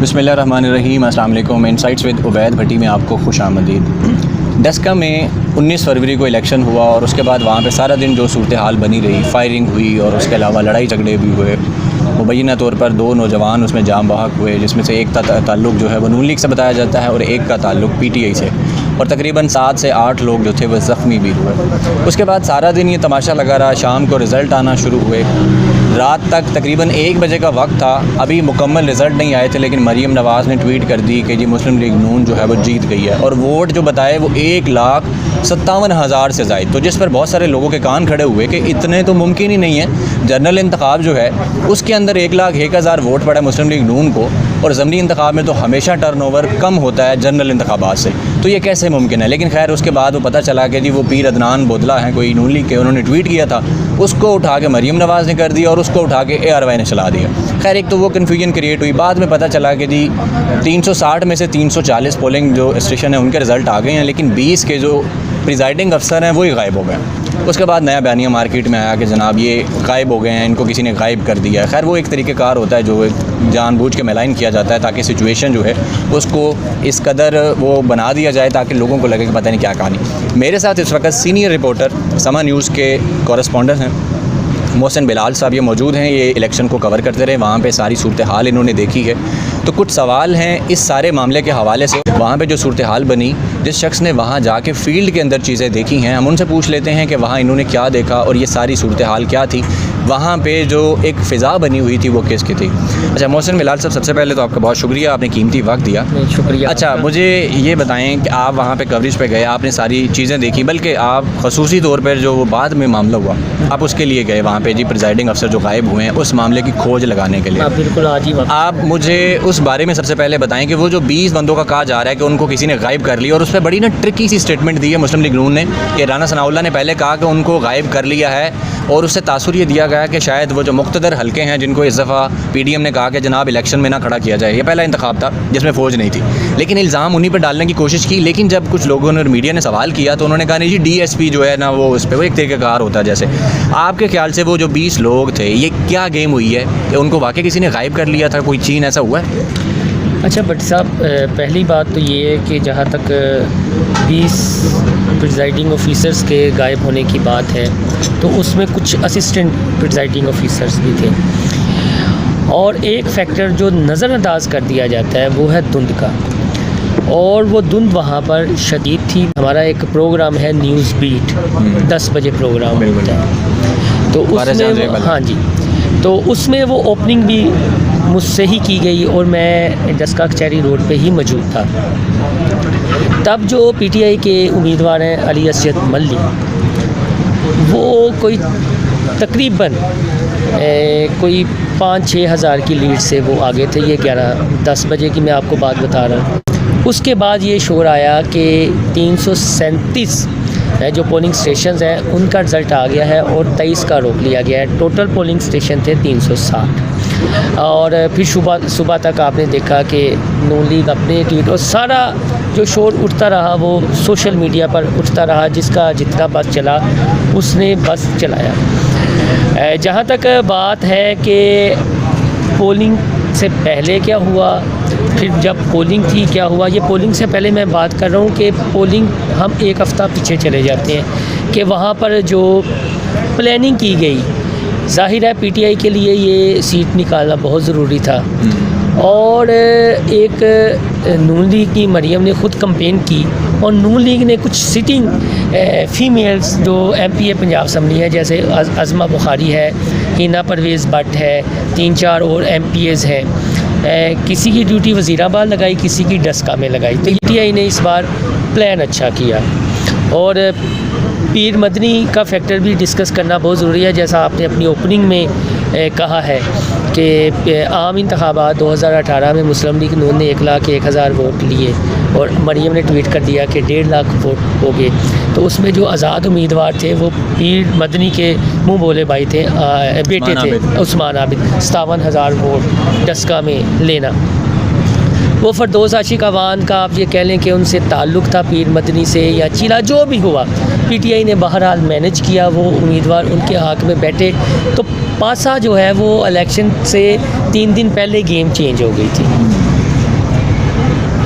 बिस्मिल्लाहिर्रहमानिर्रहीम, अस्सलाम वालेकुम। इनसाइट्स विद उबैद भट्टी में आपको खुश आमदीद। डस्का में 19 फरवरी को इलेक्शन हुआ और उसके बाद वहाँ पे सारा दिन जो सूरत हाल बनी रही, फायरिंग हुई और उसके अलावा लड़ाई झगड़े भी हुए। मुबैना तौर पर 2 नौजवान उसमें जाम बहक हुए, जिसमें से एक का ताल्लुक़ जो है वो नून लीग से बताया जाता है और एक का ताल्लुक़ PTI से, और तकरीबन 7 से 8 लोग जो थे वह ज़ख्मी भी हुए। उसके बाद सारा दिन ये तमाशा लगा रहा। शाम को रिज़ल्ट आना शुरू हुए। रात तक तकरीबन 1 बजे का वक्त था, अभी मुकम्मल रिज़ल्ट नहीं आए थे, लेकिन मरीम नवाज़ ने ट्वीट कर दी कि जी मुस्लिम लीग नून जो है वो जीत गई है। और वोट जो बताए वो 1,57,000 से ज़ायद, तो जिस पर बहुत सारे लोगों के कान खड़े हुए कि इतने तो मुमकिन ही नहीं है। जनरल इंतखाब जो है उसके अंदर 1,01,000 वोट पड़ा मुस्लिम लीग नून को, और ज़मनी इंतखाब में तो हमेशा टर्नओवर कम होता है जनरल इंतखाबात से, तो ये कैसे मुमकिन है। लेकिन खैर उसके बाद वो पता चला कि जी वो पीर अदनान बोदला हैं कोई नून लीग के, उन्होंने ट्वीट किया था, उसको उठा के मरीम नवाज़ ने कर दिया और उसको उठा के ARY ने चला दिया। खैर एक तो वो कन्फ्यूजन क्रिएट हुई। बाद में पता चला कि जी 360 में से 340 पोलिंग जो स्टेशन है उनके रिज़ल्ट आ गए हैं, लेकिन 20 के जो प्रिजाइडिंग अफसर हैं वो ही गायब हो गए। उसके बाद नया बयानिया मार्केट में आया कि जनाब ये गायब हो गए हैं, इनको किसी ने गायब कर दिया है। खैर वो एक तरीक़ेकार होता है जो जानबूझ के मेलाइन किया जाता है ताकि सिचुएशन जो है उसको इस कदर वो बना दिया जाए ताकि लोगों को लगे कि पता नहीं क्या कहानी। मेरे साथ इस वक्त सीनियर रिपोर्टर समा न्यूज़ के कॉरेस्पॉन्डेंट हैं मोहसिन बिलाल साहब, ये मौजूद हैं। ये इलेक्शन को कवर करते रहे, वहाँ पे सारी सूरत हाल इन्होंने देखी है। तो कुछ सवाल हैं इस सारे मामले के हवाले से, वहाँ पे जो सूरत हाल बनी, जिस शख्स ने वहाँ जाके फील्ड के अंदर चीज़ें देखी हैं, हम उनसे पूछ लेते हैं कि वहाँ इन्होंने क्या देखा और ये सारी सूरत हाल क्या थी, वहाँ पे जो एक फ़िज़ा बनी हुई थी वो किसकी थी। अच्छा मोहसिन बिलाल साहब, सबसे पहले तो आपका बहुत शुक्रिया, आपने कीमती वक्त दिया। शुक्रिया। अच्छा मुझे ये बताएं कि आप वहाँ पे कवरेज पे गए, आपने सारी चीज़ें देखी, बल्कि आप खसूसी तौर पर जो बाद में मामला हुआ आप उसके लिए गए वहाँ पे, जी प्रिजाइडिंग अफसर जो गायब हुए हैं उस मामले की खोज लगाने के लिए। बिल्कुल आज ही आप मुझे उस बारे में सबसे पहले बताएं कि वो जो 20 बंदों का कहा जा रहा है कि उनको किसी ने गायब कर लिया, और उस पर बड़ी ना ट्रिकी सी स्टेटमेंट दी है मुस्लिम लीग नून ने कि राना सनाउल्लाह ने पहले कहा कि उनको गायब कर लिया है, और उससे तासुर ये दिया गया कि शायद वो जो मुक़्तदर हल्के हैं जिनको इस दफ़ा PDM ने कहा कि जनाब इलेक्शन में ना खड़ा किया जाए, ये पहला इंतखाब था जिसमें फ़ौज नहीं थी, लेकिन इल्ज़ाम उन्हीं पर डालने की कोशिश की। लेकिन जब कुछ लोगों ने, मीडिया ने सवाल किया तो उन्होंने कहा नहीं जी DSP जो है ना वो उस पर वो एक तरीक़ेकार होता है। जैसे आपके ख्याल से वो जो 20 लोग थे, ये क्या गेम हुई है कि उनको वाकई किसी ने गायब कर लिया था, कोई चीन ऐसा हुआ है? अच्छा भट्टी साहब, पहली बात तो ये है कि जहाँ तक 20 प्रिजाइडिंग ऑफिसर्स के गायब होने की बात है तो उसमें कुछ असिस्टेंट प्रिजाइडिंग ऑफिसर्स भी थे, और एक फैक्टर जो नज़रअंदाज कर दिया जाता है वो है धुंध का, और वो धुंध वहाँ पर शदीद थी। हमारा एक प्रोग्राम है न्यूज़ बीट, 10 बजे प्रोग्राम होता है, तो उसमें हाँ जी, तो उसमें वो ओपनिंग भी मुझसे ही की गई और मैं डस्का कचहरी रोड पे ही मौजूद था। तब जो PTI के उम्मीदवार हैं अली असद मल्ली, वो कोई तकरीबन कोई 5-6 हज़ार की लीड से वो आगे थे। ये 11-10 बजे की मैं आपको बात बता रहा हूँ। उसके बाद ये शोर आया कि 337 जो पोलिंग स्टेशन हैं उनका रिज़ल्ट आ गया है और 23 का रोक लिया गया है। टोटल पोलिंग स्टेशन थे 360, और फिर सुबह तक आपने देखा कि नून लीग अपने ट्वीट और सारा जो शोर उठता रहा वो सोशल मीडिया पर उठता रहा, जिसका जितना बस चला उसने बस चलाया। जहाँ तक बात है कि पोलिंग से पहले क्या हुआ, फिर जब पोलिंग थी क्या हुआ, ये पोलिंग से पहले मैं बात कर रहा हूँ कि पोलिंग हम 1 हफ़्ता पीछे चले जाते हैं कि वहाँ पर जो प्लानिंग की गई, ज़ाहिर है PTI के लिए ये सीट निकालना बहुत ज़रूरी था, और एक नून लीग की मरीम ने ख़ुद कंपेन की, और नून लीग ने कुछ सिटिंग फ़ीमेल्स जो MPA पंजाब असम्बली है, जैसे अज़मा बुखारी है, हिना परवेज़ भट्ट है, 3-4 और MPAs हैं, किसी की ड्यूटी वज़ीराबाद लगाई, किसी की डस्का में लगाई। तो PTI ने इस बार प्लान अच्छा किया, और पीर मदनी का फैक्टर भी डिस्कस करना बहुत ज़रूरी है। जैसा आपने अपनी ओपनिंग में कहा है कि आम इंतखाबात 2018 में मुस्लिम लीग नून ने 1,01,000 वोट लिए, और मरीम ने ट्वीट कर दिया कि 1.5 लाख वोट हो गए। तो उसमें जो आज़ाद उम्मीदवार थे वो पीर मदनी के मुँह बोले भाई थे, बेटे थे उस्मान आबिद, 57,000 वोट डस्का में लेना। वो फरदौस आशिक अवान का आप ये कह लें कि उनसे ताल्लुक़ था पीर मदनी से या चीला, जो भी हुआ PTI ने बहरहाल मैनेज किया, वो उम्मीदवार उनके हक़ में बैठे। तो पासा जो है वो इलेक्शन से 3 दिन पहले गेम चेंज हो गई थी।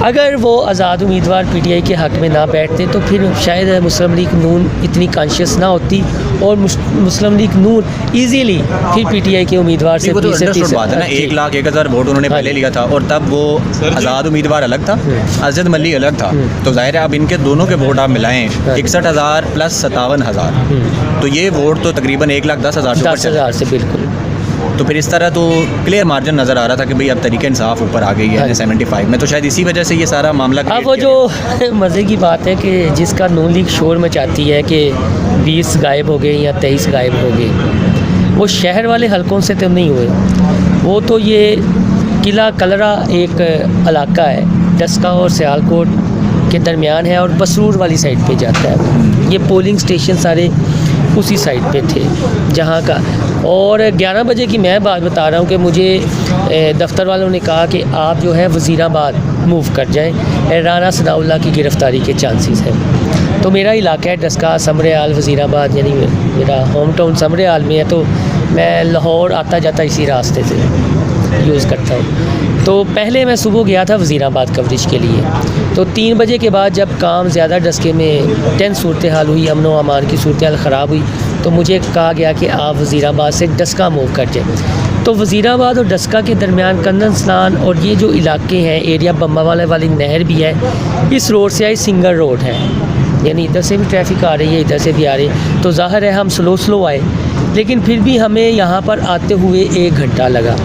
अगर वो आज़ाद उम्मीदवार पीटीआई के हक़ में ना बैठते तो फिर शायद मुस्लिम लीग नून इतनी कॉन्शियस ना होती और मुस्लिम लीग नून इजीली फिर पीटीआई के उम्मीदवार से वो तो अंडरस्टूड बात है ना, 1,01,000 वोट उन्होंने पहले लिया था और तब वो आज़ाद उम्मीदवार अलग था, अजद मली अलग था, तो जाहिर है अब इनके दोनों के वोट आप मिलाएं 61,000 प्लस 57,000 तो ये वोट तो तकरीबन 1,10,000 से बिल्कुल। तो फिर इस तरह तो क्लियर मार्जिन नज़र आ रहा था कि भाई अब तरीके इंसाफ ऊपर आ गई है 75 में, तो शायद इसी वजह से ये सारा मामला। अब वो जो मज़े की बात है कि जिसका नून लीग शोर मचाती है कि 20 गायब हो गए या 23 गायब हो गए, वो शहर वाले हलकों से तो नहीं हुए, वो तो ये किला कलरा एक इलाका है डस्का और सियालकोट के दरमियान है और बसरूर वाली साइड पे जाता है। ये पोलिंग स्टेशन सारे उसी साइड पे थे जहाँ का। और 11 बजे की मैं बात बता रहा हूँ कि मुझे दफ्तर वालों ने कहा कि आप जो है वज़ीराबाद मूव कर जाएं, राना सनाउल्लाह की गिरफ़्तारी के चांसेस हैं। तो मेरा इलाका है डस्का समरेआल वज़ीराबाद, यानी मेरा होम टाउन समरेआल में है, तो मैं लाहौर आता जाता इसी रास्ते से यूज़ करता हूँ। तो पहले मैं सुबह गया था वज़ीराबाद कवरेज के लिए, तो 3 बजे के बाद जब काम ज़्यादा डस्के में टेंस सूरत हाल हुई, अमन व अमान की सूरत हाल ख़राब हुई, तो मुझे कहा गया कि आप वज़ीराबाद से डस्का मूव कर जाए। तो वज़ीराबाद और डस्का के दरमियान कंदन स्नान और ये जो इलाके हैं एरिया बम्बा वाली नहर भी है, इस रोड से आई सिंगल रोड है, यानी इधर से भी ट्रैफिक आ रही है इधर से भी आ रही है। तो ज़ाहिर है हम स्लो आए, लेकिन फिर भी हमें यहाँ पर आते हुए 1 घंटा लगा।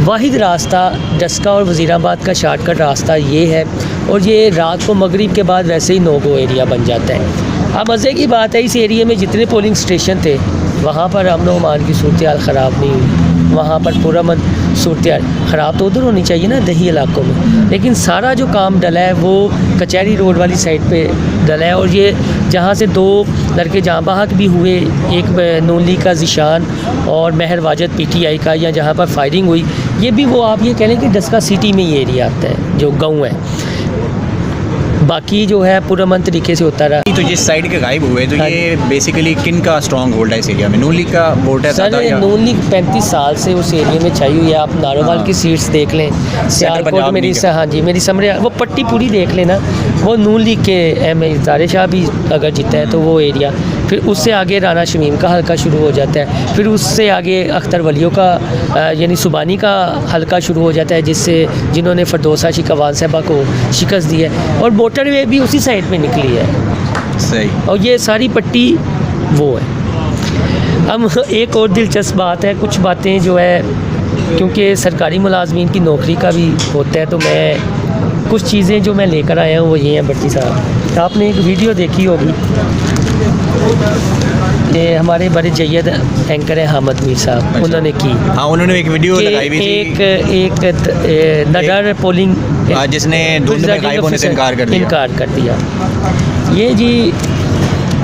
वाहिद रास्ता डस्का और वज़ीराबाद का शॉर्टकट रास्ता ये है, और ये रात को मगरिब के बाद वैसे ही नो-गो एरिया बन जाता है। अब मज़े की बात है, इस एरिया में जितने पोलिंग स्टेशन थे वहाँ पर अमन व अमान की सूरत हाल ख़राब नहीं हुई, वहाँ पर पुरअमन सूरत हाल ख़राब तो उधर होनी चाहिए ना दही इलाकों में, लेकिन सारा जो काम डला है वो कचहरी रोड वाली साइड पे डला है। और ये जहाँ से 2 लड़के जाँ बहक भी हुए, एक नून लीग का ज़िशान और महर वाजद पीटीआई का, या जहाँ पर फायरिंग हुई, ये भी वो आप ये कह लें कि डस्का सिटी में ये एरिया आता है जो गाँव है, बाकी जो है पुरअमन तरीके से होता रहा। तो जिस साइड के गायब हुए तो ये बेसिकली किन का स्ट्रॉन्ग होल्ड है इस एरिया में? नून लीग का वोट है सर, नून लीग 35 साल से उस एरिया में छाई हुई है। आप नारोवाल की सीट्स देख लें, सियालकोट मेरी हाँ जी मेरी समरे वो पट्टी पूरी देख लेना, वो नून लीग के एम इज़ारे शाह भी अगर जीता है तो वो एरिया, फिर उससे आगे राना शमीम का हल्का शुरू हो जाता है, फिर उससे आगे अख्तर वलियों का यानी सुबानी का हल्का शुरू हो जाता है, जिन्होंने फरदौसा शिकवान साहबा को शिकस्त दी है, और मोटरवे भी उसी साइड में निकली है। सही। और ये सारी पट्टी वो है। हम एक और दिलचस्प बात है, कुछ बातें जो है क्योंकि सरकारी मुलाजमीन की नौकरी का भी होता है, तो मैं कुछ चीज़ें जो मैं लेकर आया हूँ वो ये हैं। भट्टी साहब, आपने एक वीडियो देखी होगी, ये हमारे बड़े जय्यद एंकर हैं हामिद मीर साहब, अच्छा। उन्होंने की, हाँ उन्होंने एक वीडियो लगाई हुई थी, एक नडर पोलिंग जिसने धुंध में गायब होने से इनकार कर दिया। ये जी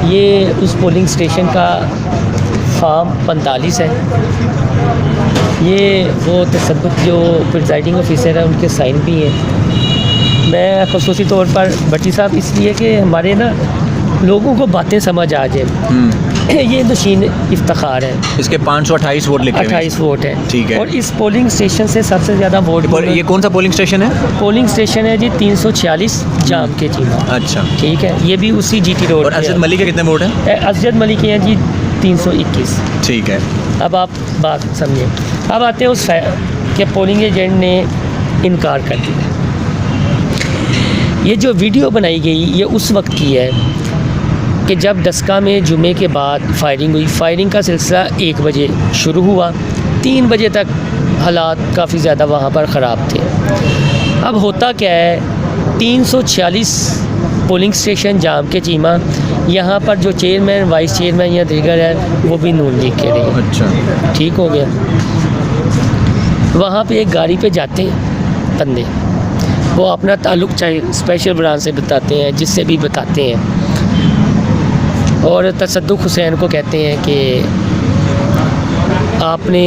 ये उस पोलिंग स्टेशन का फार्म 45 है, ये वो तसब्बुत जो प्रिजाइडिंग ऑफिसर है उनके साइन भी हैं। मैं ख़ुसूसी तौर पर भट्टी साहब इसलिए कि हमारे ना लोगों को बातें समझ आ जाए। ये नशीन इफ्तिखार है, इसके 528 वोट लिखे 28 वोट है, ठीक है। और इस पोलिंग स्टेशन से सबसे ज़्यादा वोट ये कौन सा पोलिंग स्टेशन है? पोलिंग स्टेशन है जी 346 जाम के चीमा। अच्छा, ठीक है, ये भी उसी जीटी रोड। और अजद मलिक के कितने वोट हैं? अजद मलिक के हैं जी 321। ठीक है। अब आप बात समझिए, अब आते हैं उस कि पोलिंग एजेंट ने इनकार कर दिया। ये जो वीडियो बनाई गई ये उस वक्त की है कि जब डस्का में जुमे के बाद फायरिंग हुई। फायरिंग का सिलसिला 1 बजे शुरू हुआ, 3 बजे तक हालात काफ़ी ज़्यादा वहाँ पर ख़राब थे। अब होता क्या है, 346 पोलिंग स्टेशन जाम के चीमा, यहाँ पर जो चेयरमैन वाइस चेयरमैन या दीगर है वो भी नून लीग के रहे। अच्छा, ठीक हो गया। वहाँ पे एक गाड़ी पे जाते हैं बंदे, वो अपना ताल्लुक़ चाहे स्पेशल ब्रांच से बताते हैं, जिससे भी बताते हैं, और तसद्दुक़ हुसैन को कहते हैं कि आपने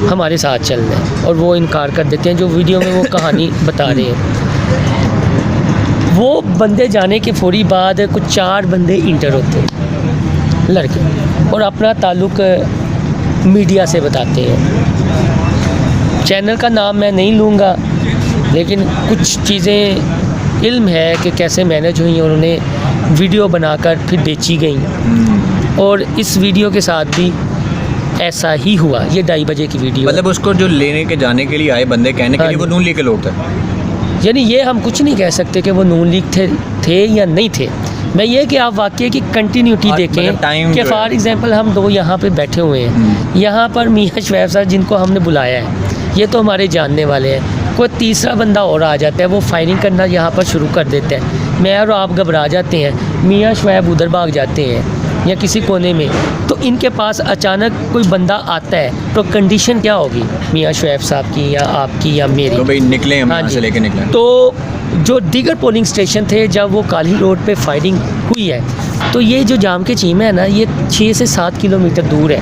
हमारे साथ चलना है, और वो इनकार कर देते हैं। जो वीडियो में वो कहानी बता रहे हैं, वो बंदे जाने के फौरी बाद कुछ 4 बंदे इंटर होते हैं लड़के, और अपना ताल्लुक़ मीडिया से बताते हैं। चैनल का नाम मैं नहीं लूँगा, लेकिन कुछ चीज़ें इल्म है कि कैसे मैनेज हुई और उन्हें वीडियो बनाकर फिर बेची गई। और इस वीडियो के साथ भी ऐसा ही हुआ। ये 2:30 बजे की वीडियो, मतलब उसको जो लेने के जाने के लिए आए बंदे कहने के लिए वो नून लीग के लोग थे। यानी ये हम कुछ नहीं कह सकते कि वो नून लीग थे या नहीं थे। मैं ये कि आप वाकई की कंटिन्यूटी देखें कि फॉर एग्जांपल हम दो यहाँ पे बैठे हुए हैं, यहाँ पर मियाँ शुएब सर जिनको हमने बुलाया है, ये तो हमारे जानने वाले हैं। कोई तीसरा बंदा और आ जाता है, वो फायरिंग करना यहाँ पर शुरू कर देता है। मैं और आप घबरा जाते हैं, मियाँ शुएब उधर भाग जाते हैं या किसी कोने में, तो इनके पास अचानक कोई बंदा आता है तो कंडीशन क्या होगी मियाँ शुएब साहब की या आपकी या मेरी? तो भाई निकले हम हाँ यहाँ जी। से लेके निकले। तो जो दीगर पोलिंग स्टेशन थे, जब वो काली रोड पे फायरिंग हुई है, तो ये जो जाम के चीमा है ना, ये 6 से 7 किलोमीटर दूर है।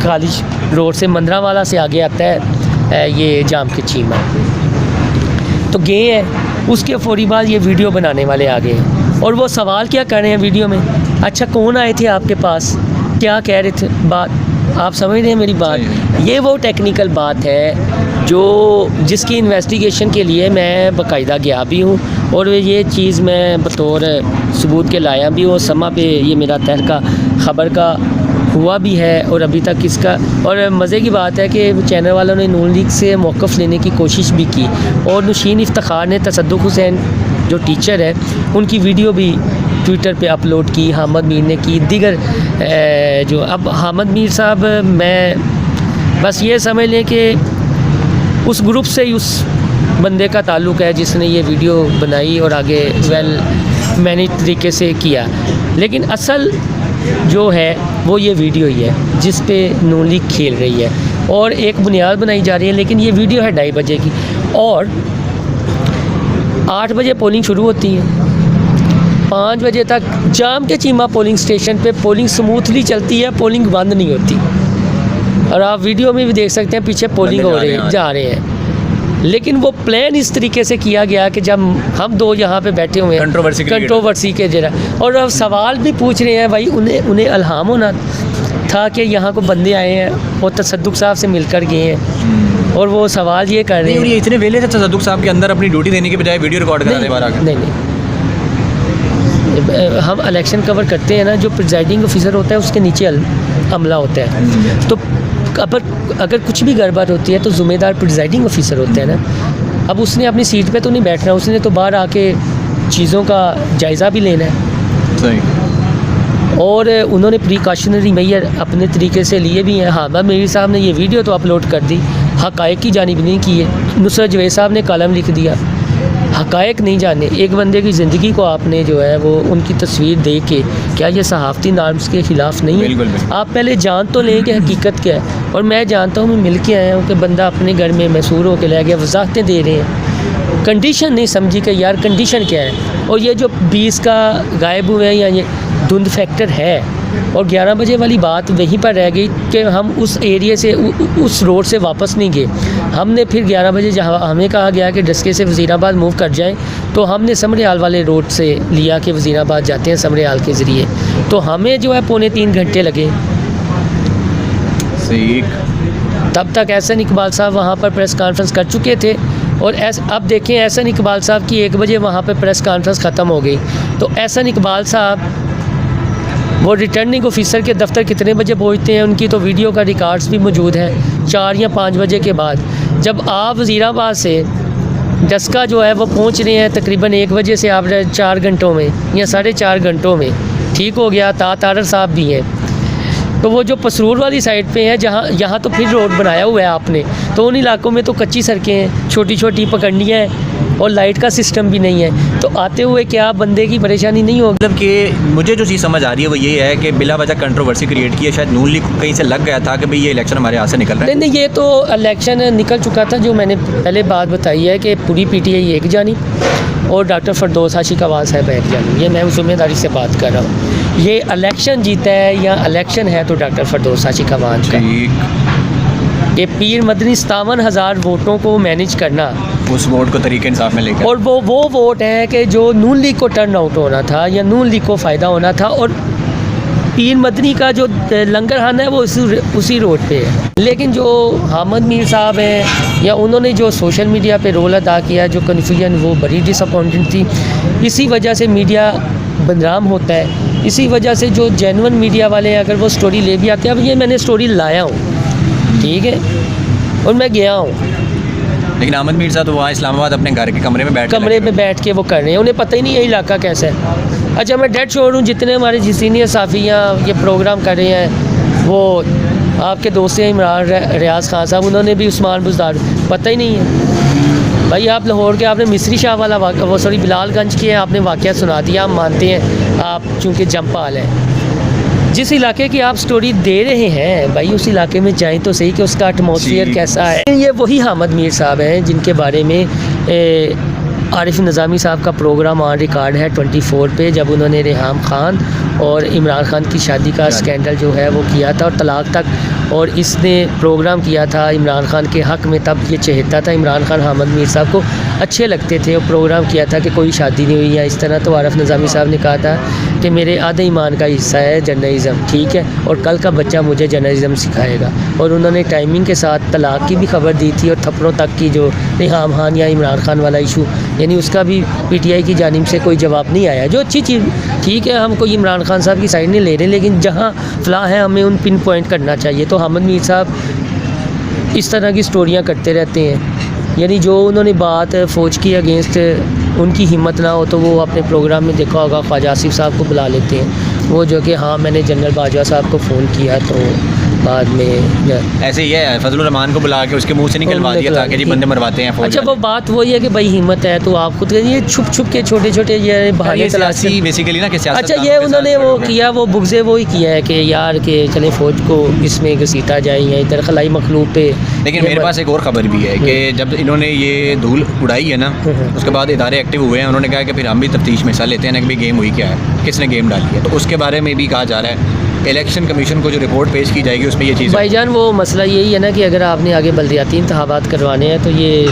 काली रोड से मंदरावाला से आगे आता है ये जाम के चीमा। तो गए हैं, उसके फौरी बाद ये वीडियो बनाने वाले आ गए हैं और वो सवाल क्या कर रहे हैं वीडियो में, अच्छा कौन आए थे आपके पास, क्या कह रहे थे, बात आप समझ रहे हैं मेरी बात? ये वो टेक्निकल बात है जो जिसकी इन्वेस्टिगेशन के लिए मैं बाकायदा गया भी हूँ और ये चीज़ मैं बतौर सबूत के लाया भी हूँ। समा पे ये मेरा तहलका ख़बर का हुआ भी है और अभी तक इसका, और मज़े की बात है कि चैनल वालों ने नून लीग से मौक़िफ़ लेने की कोशिश भी की और नौशीन इफ्तिखार ने तसद्दुक़ हुसैन जो टीचर है उनकी वीडियो भी ट्विटर पे अपलोड की, हामिद मीर ने की, दीगर जो अब हामिद मीर साहब, मैं बस ये समझ लें कि उस ग्रुप से ही उस बंदे का ताल्लुक़ है जिसने ये वीडियो बनाई और आगे वेल मैनेज तरीके से किया। लेकिन असल जो है वो ये वीडियो ही है जिस पे नून लीग खेल रही है और एक बुनियाद बनाई जा रही है। लेकिन ये वीडियो है 2:30 बजे की और 8 बजे पोलिंग शुरू होती है, 5 बजे तक जाम के चीमा पोलिंग स्टेशन पे पोलिंग स्मूथली चलती है, पोलिंग बंद नहीं होती। और आप वीडियो में भी देख सकते हैं पीछे पोलिंग हो रही है, जा रहे हैं। लेकिन वो प्लान इस तरीके से किया गया कि जब हम दो यहाँ पे बैठे हुए हैं कंट्रोवर्सी के जरा, और अब सवाल भी पूछ रहे हैं, भाई उन्हें इल्हाम होना था कि यहाँ को बंदे आए हैं और तसद्दुक़ साहब से मिलकर गए हैं और वो सवाल ये कर रहे हैं। ये इतने वेले थे तसद्दुक़ साहब के अंदर अपनी ड्यूटी देने के बजाय वीडियो रिकॉर्ड कर रहे हैं। नहीं, हम इलेक्शन कवर करते हैं ना, जो प्रिजाइडिंग ऑफिसर होता है उसके नीचे अमला होता है, तो अगर कुछ भी गड़बड़ होती है तो ज़िम्मेदार प्रिजाइडिंग ऑफिसर होते हैं ना। अब उसने अपनी सीट पे तो नहीं बैठना, उसने तो बाहर आके चीज़ों का जायज़ा भी लेना है। सही। और उन्होंने प्रिकॉशनरी मेजर अपने तरीके से लिए भी हैं। हाँ, मेरी साहब ने ये वीडियो तो अपलोड कर दी, हक़ाइक़ की जानिब नहीं की है। नुसरत जवेद साहब ने कॉलम लिख दिया, हक़ाइक़ नहीं जाने। एक बंदे की ज़िंदगी को आपने जो है वो उनकी तस्वीर दे के, क्या ये सहाफ़ती नॉर्म्स के ख़िलाफ़ नहीं है? बिल्कुल। आप पहले जान तो लें कि हकीकत क्या है। और मैं जानता हूँ, मैं मिल के आया हूँ कि बंदा अपने घर में मैसूर होकर ले गया, वजाहतें दे रहे हैं, कंडीशन नहीं समझी कि यार कंडीशन क्या है। और ये जो 20 का गायब हुए हैं या ये धुंध फैक्टर है, और 11 बजे वाली बात वहीं पर रह गई कि हम उस एरिया से उस रोड से वापस नहीं गए। हमने फिर 11 बजे जहाँ हमें कहा गया कि डस्के से वज़ीराबाद मूव कर जाएं, तो हमने समरियाल वाले रोड से लिया कि वज़ीराबाद जाते हैं समरियाल के ज़रिए, तो हमें जो है 2.25 घंटे लगे। तब तक एहसन इकबाल साहब वहाँ पर प्रेस कॉन्फ्रेंस कर चुके थे और अब देखें एहसन इकबाल साहब की 1 बजे वहाँ पर प्रेस कॉन्फ्रेंस ख़त्म हो गई। तो एहसन इकबाल साहब वो रिटर्निंग ऑफिसर के दफ्तर कितने बजे पहुँचते हैं, उनकी तो वीडियो का रिकॉर्ड्स भी मौजूद है, 4 या 5 बजे के बाद। जब आप वज़ीराबाद से डस्का जो है वो पहुँच रहे हैं तकरीबन 1 बजे से, आप 4 घंटों में या 4.5 घंटों में ठीक हो गया। तारर साहब भी हैं, तो वो जो पसरूर वाली साइड पे है, जहाँ यहाँ तो फिर रोड बनाया हुआ है आपने, तो उन इलाकों में तो कच्ची सड़कें हैं, छोटी छोटी पकड़नियाँ हैं और लाइट का सिस्टम भी नहीं है। तो आते हुए क्या बंदे की परेशानी नहीं होगी? मतलब कि मुझे जो चीज़ समझ आ रही है वो ये है कि बिला वजह कंट्रोवर्सी क्रिएट की है, शायद नून लीग कहीं से लग गया था कि भाई ये इलेक्शन हमारे हाथ से निकल रहा है। नहीं, ये तो इलेक्शन निकल चुका था। जो मैंने पहले बात बताई है कि पूरी PTI एक जानिब और डॉक्टर फरदौस आशिकावान साहब एक जानिब, ये मैं ज़िम्मेदारी से बात कर रहा हूँ। ये इलेक्शन जीता है या इलेक्शन है तो डॉक्टर फरदौस आशिकावान का। ये पीर मदनी 57,000 वोटों को मैनेज करना, उस वोट को तरीके इंसाफ में लेकर, और वो वोट है कि जो नून लीग को टर्न आउट होना था या नून लीग को फ़ायदा होना था। और पीर मदनी का जो लंगर खाना है वो उसी रोड पे है। लेकिन जो हामिद मीर साहब हैं या उन्होंने जो सोशल मीडिया पे रोल अदा किया, जो कन्फ्यूजन, वो बड़ी डिसअपॉइंटिंग थी। इसी वजह से मीडिया बदनाम होता है, इसी वजह से जो जेन्युइन मीडिया वाले हैं अगर वो स्टोरी ले भी आते हैं, अब ये मैंने स्टोरी लाया हूँ, ठीक है, और मैं गया हूँ, लेकिन अहमद मीर साहब तो वहाँ इस्लामाबाद अपने घर के कमरे में बैठ के वो कर रहे हैं, उन्हें पता ही नहीं ये इलाका कैसा है। अच्छा, मैं डेड श्योर हूँ जितने हमारे सीनियर साफ़ियाँ ये प्रोग्राम कर रहे हैं, वो आपके दोस्त हैं इमरान रियाज खान साहब, उन्होंने भी उस्मान बुज़दार पता ही नहीं है। भाई आप लाहौर के, आपने मिस्री शाह वाला वो सॉरी बिलालगंज के आपने वाक़या सुना दिया, हम मानते हैं आप चूँकि जमपाल हैं। जिस इलाके की आप स्टोरी दे रहे हैं भाई, उस इलाके में जाएं तो सही कि उसका एटमॉस्फेयर कैसा है। ये वही हामिद मीर साहब हैं जिनके बारे में आरिफ निज़ामी साहब का प्रोग्राम ऑन रिकॉर्ड है 24 पे, जब उन्होंने रेहाम खान और इमरान खान की शादी का स्कैंडल जो है वो किया था और तलाक तक, और इसने प्रोग्राम किया था इमरान खान के हक़ में। तब ये चाहता था इमरान खान हामिद मीर साहब को अच्छे लगते थे, और प्रोग्राम किया था कि कोई शादी नहीं हुई या इस तरह। तो आरिफ निज़ामी साहब ने कहा था कि मेरे आधे ईमान का हिस्सा है जर्नलिज़म, ठीक है, और कल का बच्चा मुझे जर्नलिज़म सिखाएगा। और उन्होंने टाइमिंग के साथ तलाक की भी खबर दी थी, और थप्पड़ों तक की जो रेहाम खान या इमरान खान वाला इशू, यानी उसका भी पीटीआई की जानिब से कोई जवाब नहीं आया, जो अच्छी चीज़, ठीक है, हम कोई इमरान खान साहब की साइड नहीं ले रहे, लेकिन जहाँ फला है हमें उन पिन पॉइंट करना चाहिए। तो हामिद मीर साहब इस तरह की स्टोरियाँ करते रहते हैं, यानी जो उन्होंने बात फ़ौज की अगेंस्ट उनकी हिम्मत ना हो तो वो अपने प्रोग्राम में देखा होगा ख्वाजा आसिफ साहब को बुला लेते हैं, वो जो कि हाँ मैंने जनरल बाजवा साहब को फ़ोन किया तो बाद में ऐसे ही है, फजलुर रहमान को बुला के उसके मुंह से निकलवा दिया था कि जी बंदे मरवाते हैं। अच्छा, वो बात वही है कि भाई हिम्मत है तो आप खुद ये छुप छुप के छोटे छोटे ये बहाने तलाशी बेसिकली ना कि अच्छा ये उन्होंने वो किया, वो बुग़्ज़े वो ही किया है कि यार के चले फ़ौज को इसमें घसीटा जाए या इधर खलाई मखलूक पे। लेकिन मेरे पास एक और ख़बर भी है कि जब इन्होंने ये धूल उड़ाई है ना, उसके बाद इदारे एक्टिव हुए हैं, उन्होंने कहा कि फिर हम भी तफ्तीश में हिस्सा लेते हैं ना कि भाई गेम हुई क्या है, किसने गेम डाली है। तो उसके बारे में भी कहा जा रहा है इलेक्शन कमीशन को जो रिपोर्ट पेश की जाएगी उसमें ये चीज़। भाईजान वो मसला यही है ना कि अगर आपने आगे बल्दियाती इंतखाबात करवाने हैं तो ये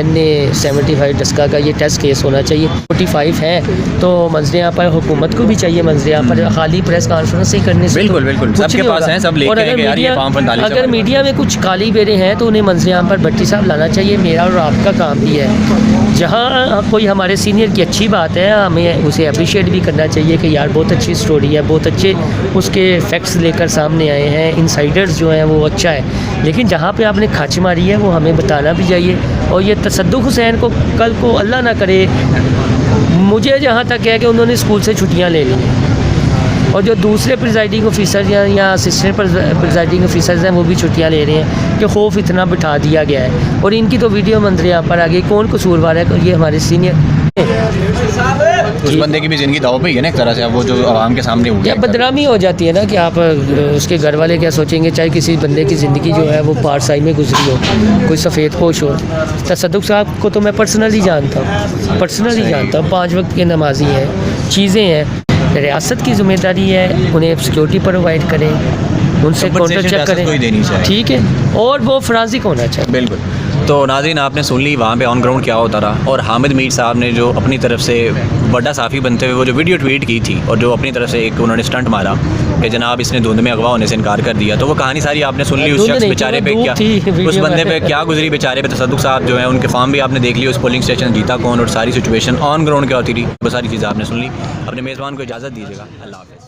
NA 75 डस्का का ये टेस्ट केस होना चाहिए। 45 है तो मंजर यहाँ पर हुकूमत को भी चाहिए, मंजर यहाँ पर खाली प्रेस कॉन्फ्रेंस ही करने से बिल्कुल बिल्कुल सबके पास हैं, सब लेके हैं कि यार ये फॉर्म 45 अगर मीडिया में कुछ काली बेरे हैं तो उन्हें मंजर यहाँ पर भट्टी साहब लाना चाहिए। मेरा और आपका काम भी है, जहाँ कोई हमारे सीनियर की अच्छी बात है हमें उसे अप्रिशिएट भी करना चाहिए कि यार बहुत अच्छी स्टोरी है, बहुत अच्छे उसके फैक्ट्स लेकर सामने आए हैं, इनसाइडर्स जो हैं वो अच्छा है। लेकिन जहाँ पे आपने खाच मारी है वो हमें बताना भी चाहिए। और ये तसद्दुक़ हुसैन को कल को अल्लाह ना करे, मुझे जहाँ तक है कि उन्होंने स्कूल से छुट्टियाँ ले ली हैं, और जो दूसरे प्रिजाइडिंग ऑफिसर या असिस्टेंट प्रिजाइडिंग ऑफिसर्स हैं वो भी छुट्टियाँ ले रहे हैं कि खौफ इतना बिठा दिया गया है। और इनकी तो वीडियो मंजर यहाँ पर आ गई, कौन कसूरवार है? ये हमारे सीनियर उस बंदे की भी ज़िंदगी दाव पे ही है ना एक तरह से। अब वो जो आवाम के सामने हो गया, बदनामी हो जाती है ना कि आप उसके घर वाले क्या सोचेंगे, चाहे किसी बंदे की ज़िंदगी जो है वो पारसाई में गुजरी हो, कोई सफ़ेद पोश हो। तसद्दुक़ साहब को तो मैं पर्सनली जानता हूँ, 5 वक्त के नमाजी हैं, चीज़ें हैं। रियासत की ज़िम्मेदारी है उन्हें सिक्योरिटी प्रोवाइड करें, उनसे काउंटर चेक करें, ठीक है, और वो फराजिक होना चाहिए। बिल्कुल। तो नाज़रीन आपने सुन ली वहाँ पे ऑन ग्राउंड क्या होता रहा, और हामिद मीर साहब ने जो अपनी तरफ से बड़ा साफ़ी बनते हुए वो जो वीडियो ट्वीट की थी और जो अपनी तरफ से एक उन्होंने स्टंट मारा कि जनाब इसने धुंध में अगवा होने से इनकार कर दिया, तो वो कहानी सारी आपने सुन ली। उस शख्स बेचारे पे क्या, उस बंदे पे क्या गुजरी बेचारे पे। तसद्दुक़ साहब जो है उनके फॉर्म भी आपने देख लिया, उस पोलिंग स्टेशन जीता कौन और सारी सिचुएशन ऑन ग्राउंड क्या होती थी, वो सारी चीज़ें आपने सुन ली। अपने मेज़बान को इजाज़त दीजिएगा, अल्लाह हाफ़िज़।